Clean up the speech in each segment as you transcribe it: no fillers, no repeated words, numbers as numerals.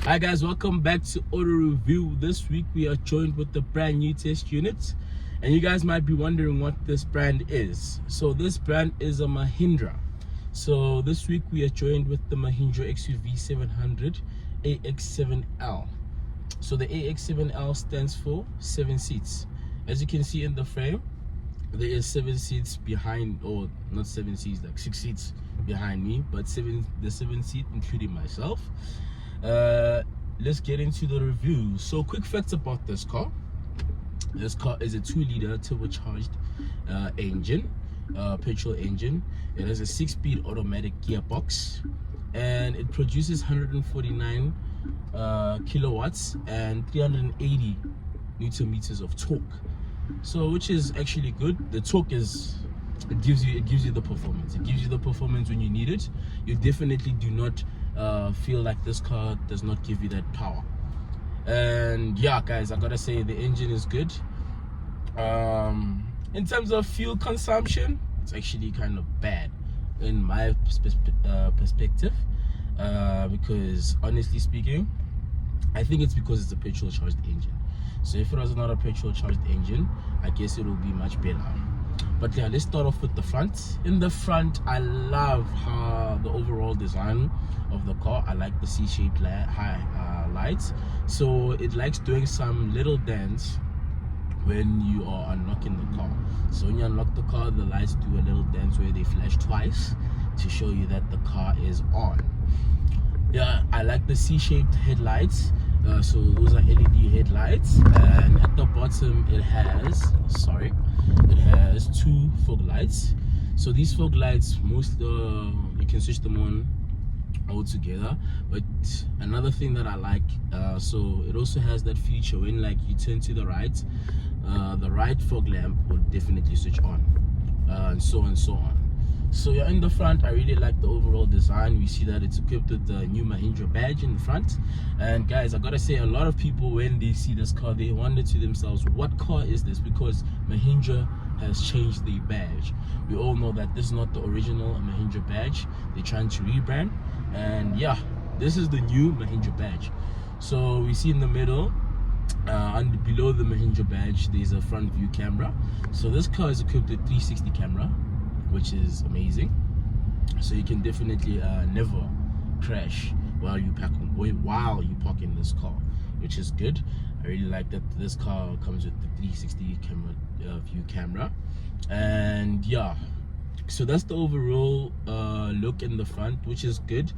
Hi guys, welcome back to Auto Review. This week we are joined with the brand new test unit, and you guys might be wondering what this brand is. So this brand is a Mahindra. So this week we are joined with the Mahindra XUV700 AX7L. So the AX7L stands for 7 seats. As you can see in the frame, there is 7 seats behind, or not 7 seats, like 6 seats behind me, but the 7 seat including myself. Let's get into the review. So quick facts about this car. This car is a 2-liter turbocharged engine, petrol engine. It has a 6-speed automatic gearbox, and it produces 149 kilowatts and 380 newton meters of torque. So which is actually good. The torque is, it gives you the performance. It gives you the performance when you need it. You definitely do not feel like this car does not give you that power. And yeah guys, I gotta say the engine is good. In terms of fuel consumption, it's actually kind of bad in my perspective, because honestly speaking, I think it's because it's a petrol charged engine. So if it was not a petrol charged engine, I guess it will be much better. But yeah, let's start off with the front. In the front, I love how the overall design of the car. I like the C-shaped lights, so it likes doing some little dance when you are unlocking the car. So when you unlock the car, the lights do a little dance where they flash twice to show you that the car is on. Yeah, I like the C-shaped headlights. So those are LED headlights, and at the bottom it has 2 fog lights. So these fog lights, you can switch them on all together. But another thing that I like, so it also has that feature when like you turn to the right fog lamp will definitely switch on, and so on and so on. So yeah, in the front, I really like the overall design. We see that it's equipped with the new Mahindra badge in the front. And guys, I gotta say, a lot of people, when they see this car, they wonder to themselves, what car is this? Because Mahindra has changed the badge. We all know that this is not the original Mahindra badge. They're trying to rebrand, and yeah, this is the new Mahindra badge. So we see in the middle, and below the Mahindra badge, there's a front view camera. So this car is equipped with 360 camera, which is amazing. So you can definitely never crash while you park in this car, which is good. I really like that this car comes with the 360 camera view camera. And yeah, so that's the overall look in the front, which is good.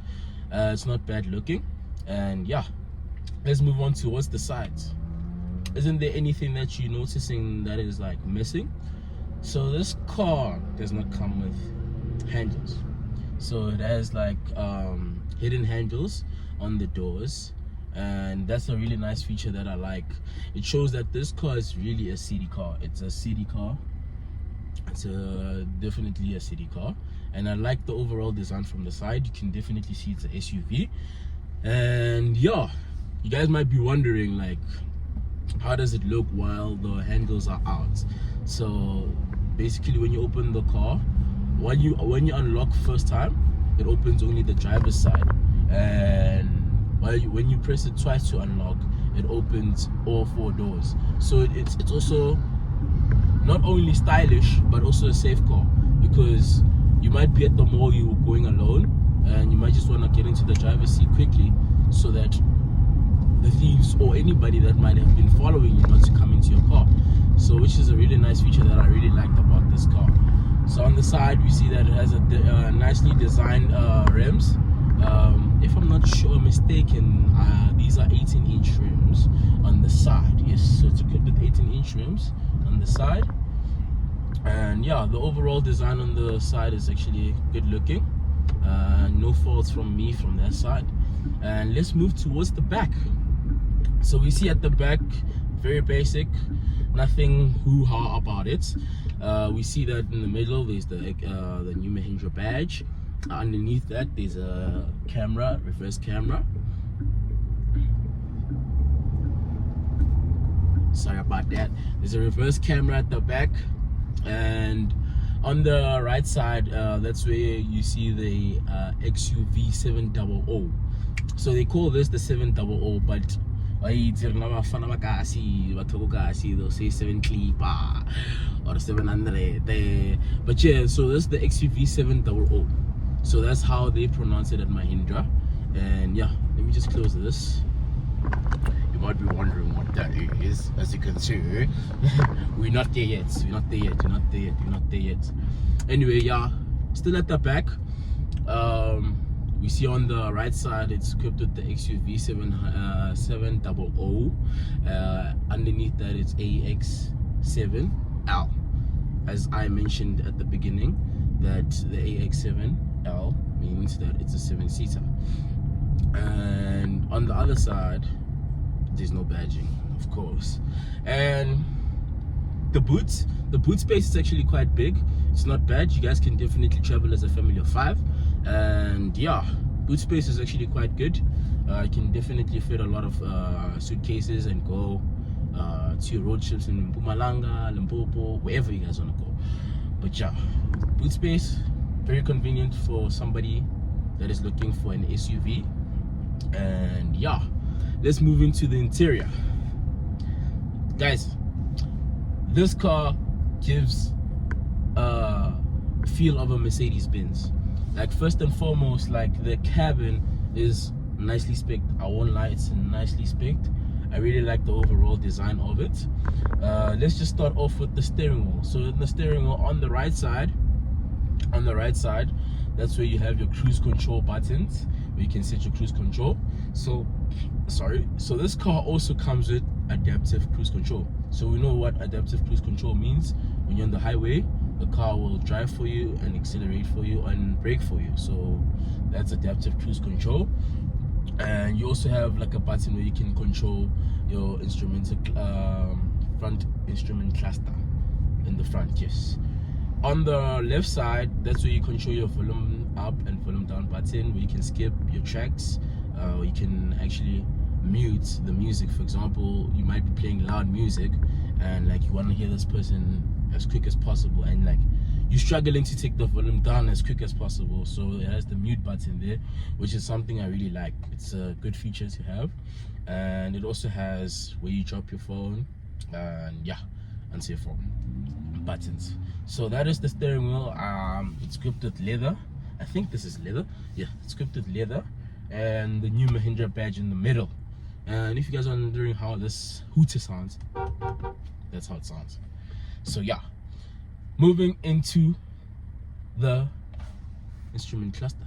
It's not bad looking. And yeah, let's move on towards the sides. Isn't there anything that you're noticing that is like missing? So this car does not come with handles. So it has like hidden handles on the doors, and that's a really nice feature that I like. It shows that this car is really a city car. It's a city car. It's definitely a city car, and I like the overall design from the side. You can definitely see it's an SUV. And yeah, you guys might be wondering, like, how does it look while the handles are out? So basically, when you open the car, when you unlock first time, it opens only the driver's side, and when you press it twice to unlock, it opens all 4 doors. So it's also not only stylish but also a safe car, because you might be at the mall, you're going alone, and you might just want to get into the driver's seat quickly so that the thieves or anybody that might have been following you not to come into your car. So which is a really nice feature that I really liked about this car. So on the side, we see that it has a nicely designed rims. If I'm not mistaken, these are 18-inch rims on the side. Yes, so it's equipped with 18-inch rims on the side. And yeah, the overall design on the side is actually good looking. No faults from me from that side. And let's move towards the back. So we see at the back, very basic, nothing hoo-ha about it. We see that in the middle there's the new Mahindra badge. Underneath that there's a camera, reverse camera. Sorry about that. There's a reverse camera at the back, and on the right side, that's where you see the XUV700. So they call this the 700, but they'll say 7 clip or 700. But yeah, so this is the XUV700. So that's how they pronounce it at Mahindra. And yeah, let me just close this. You might be wondering what that is. As you can see, we're not there yet. We're not there yet. We're not there yet. We're not there yet. Anyway, yeah, still at the back. We see on the right side it's equipped with the XUV700. Underneath that it's AX7L. As I mentioned at the beginning, that the AX7L means that it's a 7-seater. And on the other side, there's no badging, of course. And the boot space is actually quite big. It's not bad. You guys can definitely travel as a family of 5. And yeah, boot space is actually quite good. You can definitely fit a lot of suitcases and go to your road trips in Mpumalanga, Limpopo, wherever you guys want to go. But yeah, boot space, very convenient for somebody that is looking for an SUV. And yeah, let's move into the interior. Guys, this car gives a feel of a Mercedes-Benz. Like, first and foremost, like, the cabin is nicely spec'd. I won't lie, it's nicely spec'd. I really like the overall design of it. Let's just start off with the steering wheel. So in the steering wheel, on the right side, that's where you have your cruise control buttons, where you can set your cruise control. So this car also comes with adaptive cruise control. So we know what adaptive cruise control means. When you're on the highway, the car will drive for you and accelerate for you and brake for you. So that's adaptive cruise control. And you also have like a button where you can control your instrumental front instrument cluster in the front. Yes, on the left side, that's where you control your volume up and volume down button, where you can skip your tracks. You can actually mute the music. For example, you might be playing loud music and like you want to hear this person as quick as possible, and like you're struggling to take the volume down as quick as possible, so it has the mute button there, which is something I really like. It's a good feature to have. And it also has where you drop your phone, and yeah, answer your phone buttons. So that is the steering wheel. It's equipped with leather. I think this is leather. Yeah, it's equipped with leather, and the new Mahindra badge in the middle. And if you guys are wondering how this hooter sounds, that's how it sounds. So yeah, moving into the instrument cluster,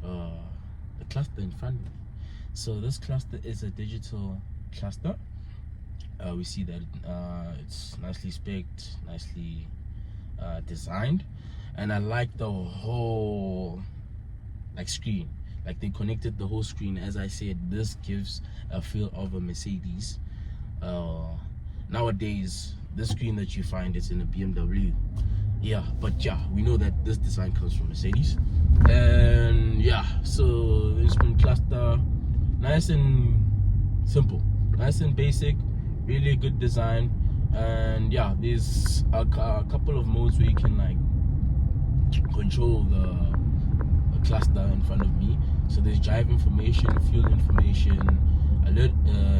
the cluster in front of me. So this cluster is a digital cluster. We see that it's nicely spec'd, nicely designed, and I like the whole like screen. Like, they connected the whole screen. As I said, this gives a feel of a Mercedes. Nowadays, the screen that you find is in a BMW. Yeah, but yeah, we know that this design comes from Mercedes. And yeah, so the instrument cluster, nice and simple, nice and basic, really good design. And yeah, there's a couple of modes where you can like control the cluster in front of me. So there's drive information, fuel information, alert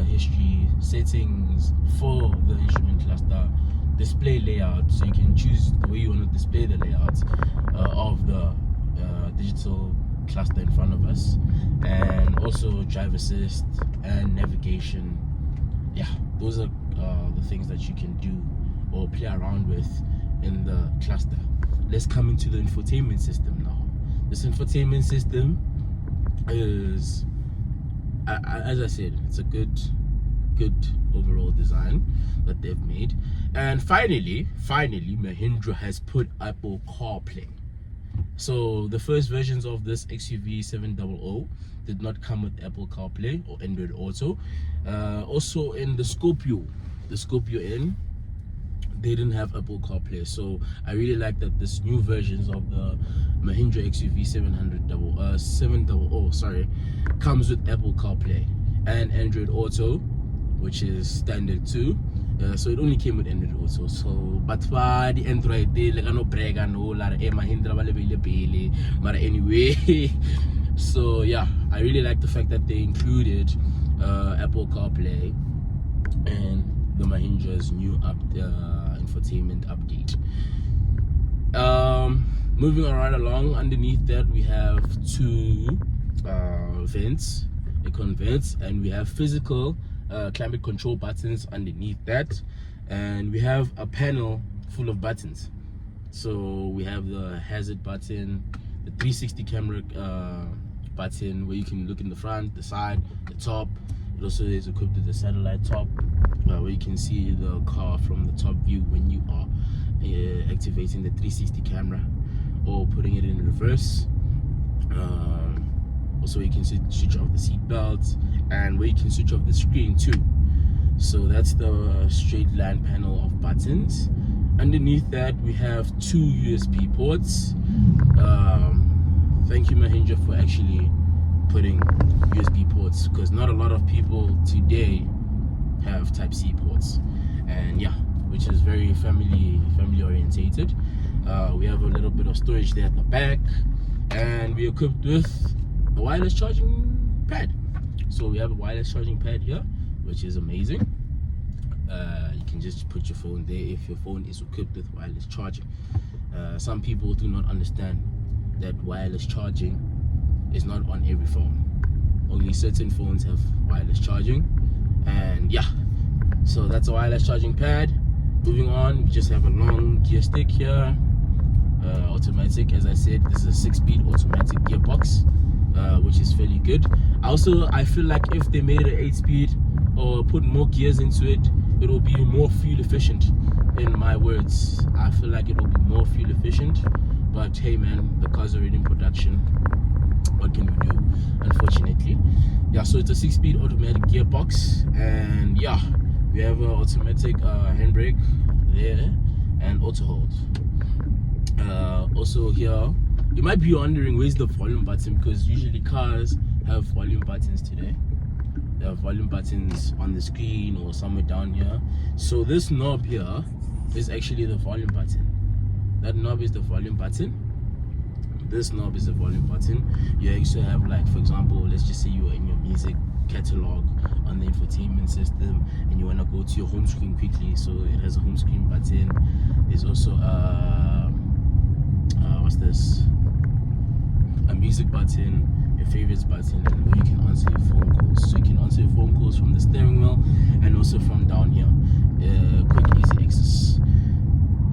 history, settings for the instrument cluster, display layout, so you can choose the way you want to display the layout of the digital cluster in front of us, and also drive assist and navigation. Yeah, those are the things that you can do or play around with in the cluster. Let's come into the infotainment system now. This infotainment system is, as I said, it's a good overall design that they've made. And finally Mahindra has put Apple CarPlay. So the first versions of this XUV700 did not come with Apple CarPlay or Android Auto. Also in the Scorpio N, they didn't have Apple CarPlay. So I really like that this new versions of the Mahindra XUV700 700 comes with Apple CarPlay and Android Auto, which is standard too. So it only came with Android Auto. So but for the Android, they like no brega no la Mahindra vale pele. But anyway, So yeah, I really like the fact that they included Apple CarPlay and the Mahindra's new infotainment update. Moving right along, underneath that we have two vents, aircon vents, and we have physical climate control buttons underneath that, and we have a panel full of buttons. So we have the hazard button, the 360 camera button where you can look in the front, the side, the top. It also is equipped with a satellite top where you can see the car from the top view when you are activating the 360 camera or putting it in reverse. Also you can switch off the seat belts, and where you can switch off the screen too. So that's the straight line panel of buttons. Underneath that we have two USB ports. Thank you Mahindra for actually putting USB ports, because not a lot of people today have Type-C ports, and yeah, which is very family orientated. We have a little bit of storage there at the back, and we're equipped with a wireless charging pad. So we have a wireless charging pad here, which is amazing. You can just put your phone there if your phone is equipped with wireless charging. Some people do not understand that wireless charging is not on every phone. Only certain phones have wireless charging, and yeah, so that's a wireless charging pad. Moving on, we just have a long gear stick here, automatic. As I said, this is a 6-speed automatic gearbox, which is fairly good. I feel like if they made it an 8-speed or put more gears into it, it will be more fuel efficient. In my words, I feel like it will be more fuel efficient, but hey man, the car's already in production. What can we do, unfortunately? Yeah, so it's a 6-speed automatic gearbox, and yeah, we have an automatic handbrake there and auto hold. Also here, you might be wondering where's the volume button, because usually cars have volume buttons today. They have volume buttons on the screen or somewhere down here. So this knob here is actually the volume button. That knob is the volume button. This knob is the volume button. You also have, like, for example, let's just say you are in your music catalog on the infotainment system and you want to go to your home screen quickly, so it has a home screen button. There's also what's this, a music button, your favorites button, and where you can answer your phone calls. So you can answer your phone calls from the steering wheel and also from down here. Quick easy access,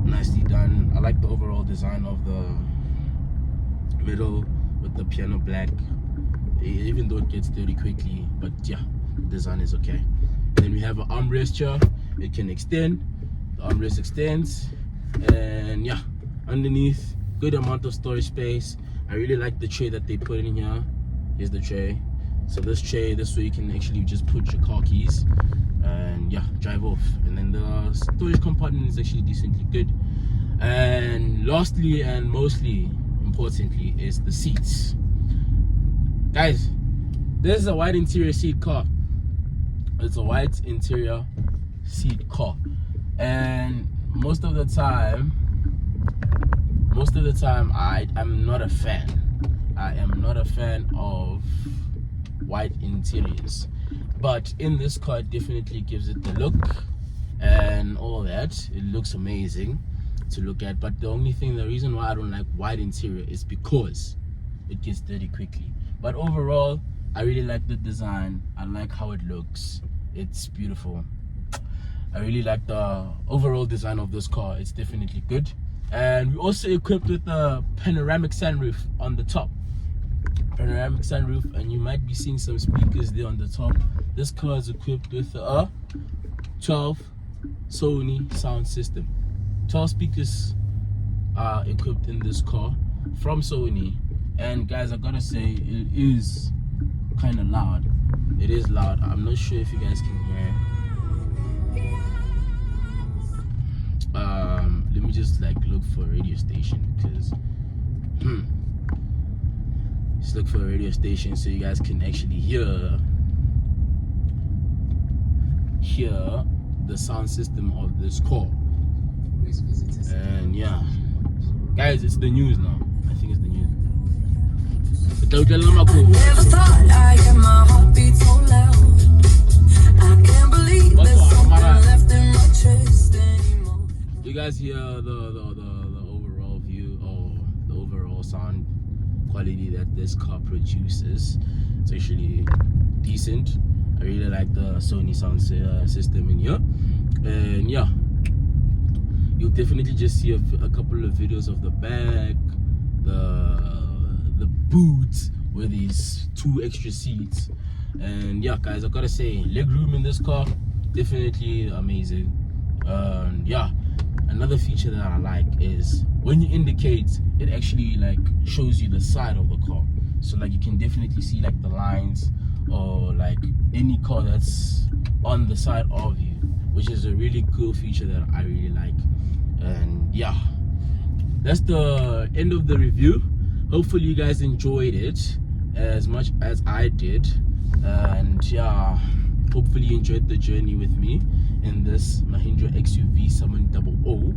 nicely done. I like the overall design of the middle with the piano black, even though it gets dirty quickly, but yeah, the design is okay. Then we have an armrest here. It can extend, the armrest extends, and yeah, underneath, good amount of storage space. I really like the tray that they put in here. Here's the tray. So this tray, this way you can actually just put your car keys and yeah, drive off. And then the storage compartment is actually decently good. And lastly and mostly importantly is the seats. Guys, this is a wide interior seat car. It's a wide interior seat car, and most of the time I'm not a fan. I am not a fan of wide interiors, but in this car it definitely gives it the look and all that. It looks amazing to look at, but the reason why I don't like wide interior is because it gets dirty quickly. But overall, I really like the design. I like how it looks. It's beautiful. I really like the overall design of this car. It's definitely good. And we're also equipped with a panoramic sunroof on the top. Panoramic sunroof, and you might be seeing some speakers there on the top. This car is equipped with a 12 Sony sound system. 12 speakers are equipped in this car from Sony, and guys, I gotta say, it is kind of loud. It is loud. I'm not sure if you guys can hear. Let me just look for a radio station, because just look for a radio station so you guys can actually hear the sound system of this car. And yeah, guys, it's the news now. I think it's the news. Never thought I had my heartbeat so loud. I can't believe there's something left in my chest anymore. You guys hear the overall view or the overall sound quality that this car produces? It's actually decent. I really like the Sony sound system in here, and yeah, you'll definitely just see a couple of videos of the back, the boot with these 2 extra seats. And yeah guys, I gotta say, leg room in this car definitely amazing. Yeah, another feature that I like is when you indicate, it actually like shows you the side of the car, so like you can definitely see like the lines or like any car that's on the side of you, which is a really cool feature that I really like. And yeah, that's the end of the review. Hopefully you guys enjoyed it as much as I did, and yeah, hopefully you enjoyed the journey with me in this Mahindra XUV700.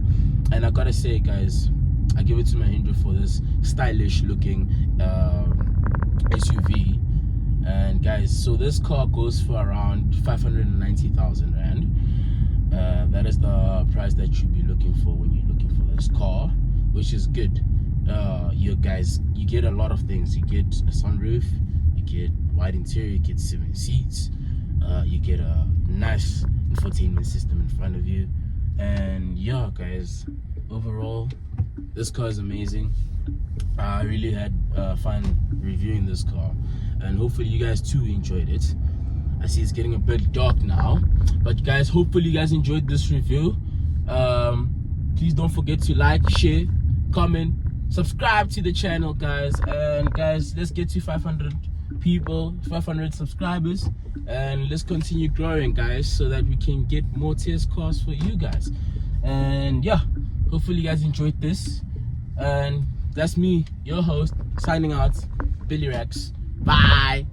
And I gotta say guys, I give it to Mahindra for this stylish looking SUV. And guys, so this car goes for around 590,000 rand. That is the price that you'll be looking for when you're looking for this car, which is good. You guys, you get a lot of things. You get a sunroof, you get wide interior, you get 7 seats, you get a nice infotainment system in front of you. And yeah guys, overall this car is amazing. I really had fun reviewing this car, and hopefully you guys too enjoyed it. I see it's getting a bit dark now, but guys, hopefully you guys enjoyed this review. Please don't forget to like, share, comment, subscribe to the channel guys. And guys, let's get to 500 people, 500 subscribers, and let's continue growing guys, so that we can get more test cars for you guys. And yeah, hopefully you guys enjoyed this, and that's me, your host, signing out, Billy Rex. Bye.